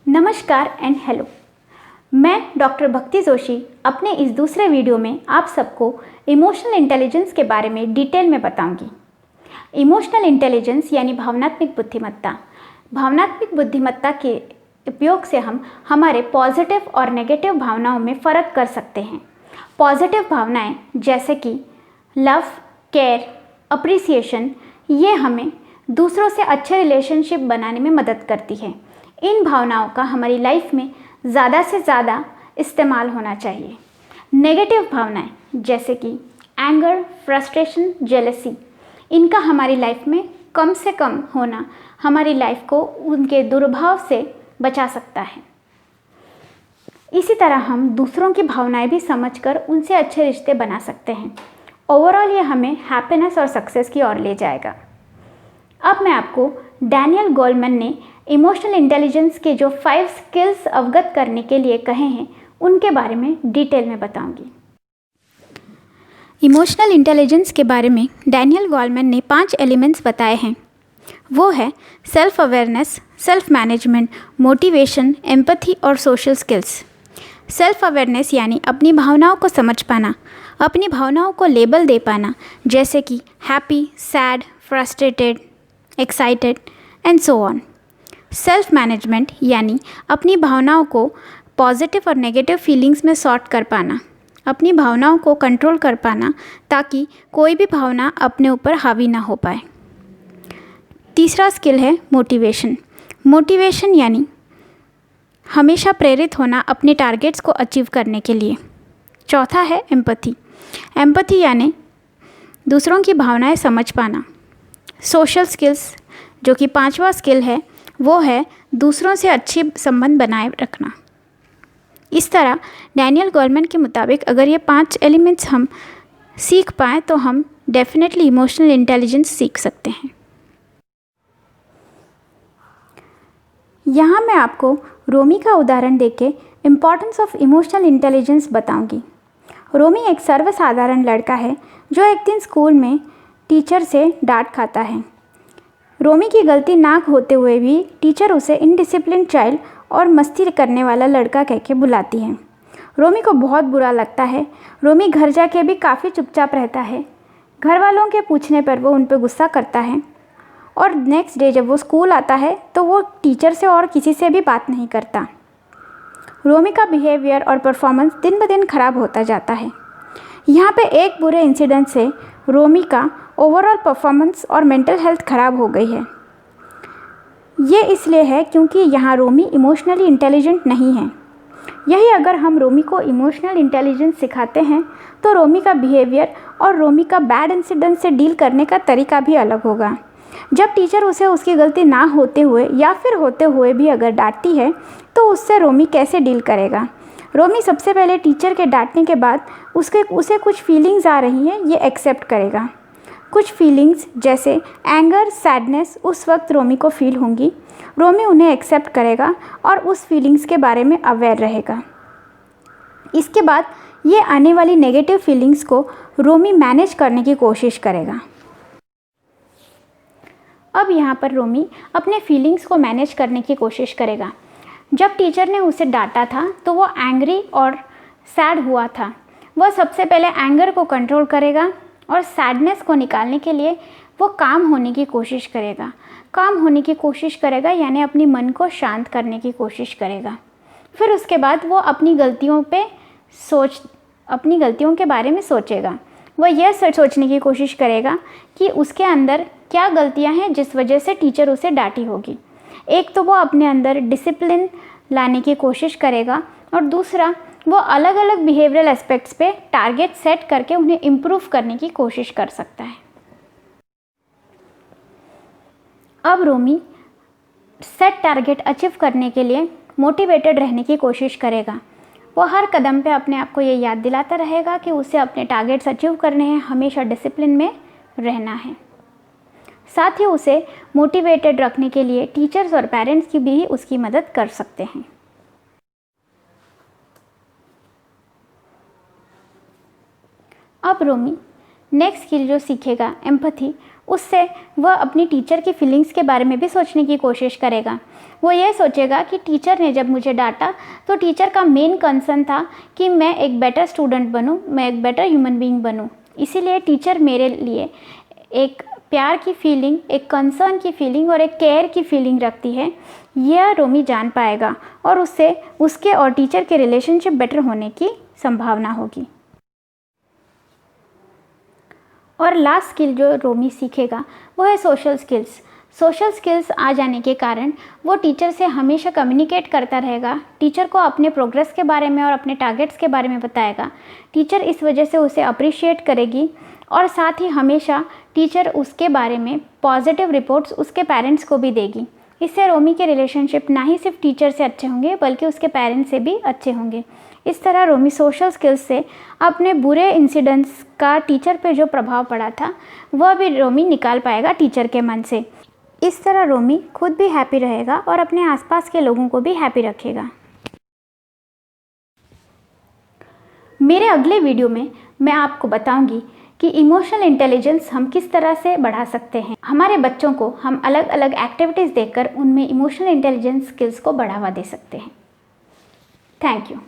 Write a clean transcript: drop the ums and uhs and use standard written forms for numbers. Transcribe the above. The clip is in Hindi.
नमस्कार एंड हेलो। मैं डॉक्टर भक्ति जोशी अपने इस दूसरे वीडियो में आप सबको इमोशनल इंटेलिजेंस के बारे में डिटेल में बताऊंगी। इमोशनल इंटेलिजेंस यानी भावनात्मक बुद्धिमत्ता। भावनात्मक बुद्धिमत्ता के उपयोग से हम हमारे पॉजिटिव और नेगेटिव भावनाओं में फ़र्क कर सकते हैं। पॉजिटिव भावनाएं जैसे कि लव, केयर, अप्रिसिएशन, ये हमें दूसरों से अच्छे रिलेशनशिप बनाने में मदद करती है। इन भावनाओं का हमारी लाइफ में ज़्यादा से ज़्यादा इस्तेमाल होना चाहिए। नेगेटिव भावनाएं जैसे कि एंगर, फ्रस्ट्रेशन, जेलसी, इनका हमारी लाइफ में कम से कम होना हमारी लाइफ को उनके दुर्भाव से बचा सकता है। इसी तरह हम दूसरों की भावनाएं भी समझकर उनसे अच्छे रिश्ते बना सकते हैं। ओवरऑल ये हमें हैप्पीनेस और सक्सेस की ओर ले जाएगा। अब मैं आपको डैनियल गोलमैन ने इमोशनल इंटेलिजेंस के जो 5 स्किल्स अवगत करने के लिए कहे हैं उनके बारे में डिटेल में बताऊंगी। इमोशनल इंटेलिजेंस के बारे में डैनियल गोलमैन ने 5 एलिमेंट्स बताए हैं। वो है self awareness, self management, motivation, empathy और सोशल स्किल्स। सेल्फ अवेयरनेस यानी अपनी भावनाओं को समझ पाना, अपनी भावनाओं को लेबल दे पाना, जैसे कि happy, sad, frustrated, excited and so on. Self management यानी अपनी भावनाओं को पॉजिटिव और नेगेटिव फीलिंग्स में सॉर्ट कर पाना, अपनी भावनाओं को कंट्रोल कर पाना ताकि कोई भी भावना अपने ऊपर हावी ना हो पाए। तीसरा स्किल है मोटिवेशन। मोटिवेशन यानी हमेशा प्रेरित होना अपने टारगेट्स को अचीव करने के लिए। चौथा है एम्पैथी। एम्पैथी यानी दूसरों की भावनाएं समझ पाना। सोशल स्किल्स जो कि 5वां स्किल है वो है दूसरों से अच्छे संबंध बनाए रखना। इस तरह डैनियल गोलमैन के मुताबिक अगर ये 5 एलिमेंट्स हम सीख पाएँ तो हम डेफिनेटली इमोशनल इंटेलिजेंस सीख सकते हैं। यहाँ मैं आपको रोमी का उदाहरण देके इम्पॉर्टेंस ऑफ इमोशनल इंटेलिजेंस बताऊंगी। रोमी एक सर्वसाधारण लड़का है जो एक दिन स्कूल में टीचर से डांट खाता है। रोमी की गलती ना होते हुए भी टीचर उसे इनडिसिप्लिन चाइल्ड और मस्ती करने वाला लड़का कह के बुलाती है। रोमी को बहुत बुरा लगता है। रोमी घर जाके भी काफ़ी चुपचाप रहता है। घर वालों के पूछने पर वो उन पर गुस्सा करता है और नेक्स्ट डे जब वो स्कूल आता है तो वो टीचर से और किसी से भी बात नहीं करता। रोमी का बिहेवियर और परफॉर्मेंस दिन ब दिन खराब होता जाता है। यहाँ पे एक बुरे इंसिडेंट से रोमी का ओवरऑल परफॉर्मेंस और मेंटल हेल्थ ख़राब हो गई है। ये इसलिए है क्योंकि यहाँ रोमी इमोशनली इंटेलिजेंट नहीं है। यही अगर हम रोमी को इमोशनल इंटेलिजेंस सिखाते हैं तो रोमी का बिहेवियर और रोमी का बैड इंसिडेंट से डील करने का तरीका भी अलग होगा। जब टीचर उसे उसकी गलती ना होते हुए या फिर होते हुए भी अगर डांटती है तो उससे रोमी कैसे डील करेगा। रोमी सबसे पहले टीचर के डांटने के बाद उसे कुछ फीलिंग्स आ रही हैं ये एक्सेप्ट करेगा। कुछ फीलिंग्स जैसे एंगर, सैडनेस उस वक्त रोमी को फील होंगी। रोमी उन्हें एक्सेप्ट करेगा और उस फीलिंग्स के बारे में अवेयर रहेगा। इसके बाद ये आने वाली नेगेटिव फीलिंग्स को रोमी मैनेज करने की कोशिश करेगा। अब यहाँ पर रोमी अपने फीलिंग्स को मैनेज करने की कोशिश करेगा। जब टीचर ने उसे डांटा था तो वो एंग्री और सैड हुआ था। वह सबसे पहले एंगर को कंट्रोल करेगा और सैडनेस को निकालने के लिए वो काम होने की कोशिश करेगा। काम होने की कोशिश करेगा यानी अपनी मन को शांत करने की कोशिश करेगा। फिर उसके बाद वो अपनी गलतियों के बारे में सोचेगा। वह यह सोचने की कोशिश करेगा कि उसके अंदर क्या गलतियां हैं जिस वजह से टीचर उसे डांटी होगी। एक तो वो अपने अंदर डिसिप्लिन लाने की कोशिश करेगा और दूसरा वो अलग अलग बिहेवियरल एस्पेक्ट्स पे टारगेट सेट करके उन्हें इम्प्रूव करने की कोशिश कर सकता है। अब रोमी सेट टारगेट अचीव करने के लिए मोटिवेटेड रहने की कोशिश करेगा। वो हर कदम पे अपने आप को ये याद दिलाता रहेगा कि उसे अपने टारगेट्स अचीव करने हैं, हमेशा डिसिप्लिन में रहना है। साथ ही उसे मोटिवेटेड रखने के लिए टीचर्स और पेरेंट्स की भी उसकी मदद कर सकते हैं। अब रोमी नेक्स्ट स्किल जो सीखेगा एम्पैथी, उससे वह अपनी टीचर की फीलिंग्स के बारे में भी सोचने की कोशिश करेगा। वो ये सोचेगा कि टीचर ने जब मुझे डांटा तो टीचर का मेन कंसर्न था कि मैं एक बेटर स्टूडेंट बनूं, मैं एक बेटर ह्यूमन बीइंग बनूं। इसीलिए टीचर मेरे लिए एक प्यार की फीलिंग, एक कंसर्न की फीलिंग और एक केयर की फीलिंग रखती है। यह रोमी जान पाएगा और उससे उसके और टीचर के रिलेशनशिप बेटर होने की संभावना होगी। और लास्ट स्किल जो रोमी सीखेगा वो है सोशल स्किल्स। सोशल स्किल्स आ जाने के कारण वो टीचर से हमेशा कम्युनिकेट करता रहेगा, टीचर को अपने प्रोग्रेस के बारे में और अपने टारगेट्स के बारे में बताएगा। टीचर इस वजह से उसे अप्रिशिएट करेगी और साथ ही हमेशा टीचर उसके बारे में पॉजिटिव रिपोर्ट्स उसके पेरेंट्स को भी देगी। इससे रोमी के रिलेशनशिप ना ही सिर्फ टीचर से अच्छे होंगे बल्कि उसके पेरेंट्स से भी अच्छे होंगे। इस तरह रोमी सोशल स्किल्स से अपने बुरे इंसिडेंट्स का टीचर पे जो प्रभाव पड़ा था वह भी रोमी निकाल पाएगा टीचर के मन से। इस तरह रोमी खुद भी हैप्पी रहेगा और अपने आसपास के लोगों को भी हैप्पी रखेगा। मेरे अगले वीडियो में मैं आपको बताऊंगी कि इमोशनल इंटेलिजेंस हम किस तरह से बढ़ा सकते हैं। हमारे बच्चों को हम अलग अलग एक्टिविटीज़ देकर उनमें इमोशनल इंटेलिजेंस स्किल्स को बढ़ावा दे सकते हैं। Thank you.